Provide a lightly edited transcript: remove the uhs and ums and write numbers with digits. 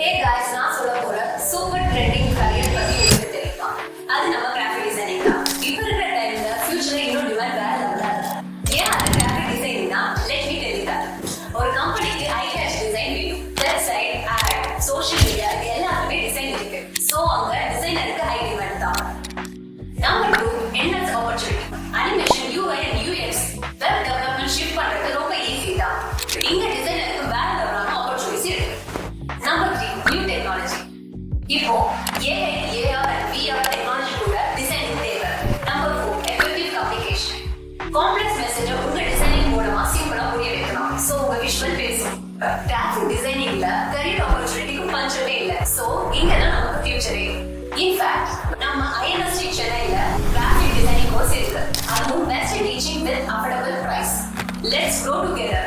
Hey guys, நான் சொல்ல போற சூப்பர் ட்ரெண்டிங் கரியர் பத்தி உங்களுக்கு தெரியுமா? அது நம்ம கிராஃபிக் டிசைனிங் தான். இப்ப இருக்கிற டைம்ல ஃபியூச்சர்ல இன்னும் டிமாண்ட் வேற லெவல்ல இருக்கு. ஏன் அது கிராஃபிக் டிசைனிங் தான்? Let me tell you that. ஒரு கம்பெனிக்கு ஐ கேட்ச் டிசைன் வேணும். வெப்சைட், ஆட், சோஷியல் மீடியா இது எல்லாமே டிசைன் இருக்கு. சோ அங்க டிசைனருக்கு ஹை டிமாண்ட் தான். Number 2 enhance opportunity. Animation, UI and UX web development shift பண்றது ரொம்ப ஈஸி தான். இங்க டிசைனருக்கு வேற லெவலான ஆப்பர்ச்சுனிட்டிஸ் இருக்கு. Number 3 new technology. இப்போ AI, AR and VR technology கூட டிசைனிங் தேவை. Number 4 effective communication. Complex message உங்க டிசைனிங் மூலமா சிம்பிளா புரிய வைக்கலாம். சோ உங்க விஷுவல் பேசும். கிராஃபிக் டிசைனிங்ல கரியர் ஆப்பர்ச்சுனிட்டிக்கு பஞ்சமே இல்ல. சோ இங்க தான் நமக்கு ஃபியூச்சரே. இன்ஃபேக்ட் நம்ம INST சென்னையில கிராஃபிக் டிசைனிங் கோர்ஸ் இருக்கு. அதுவும் best teaching with affordable price. Let's grow together.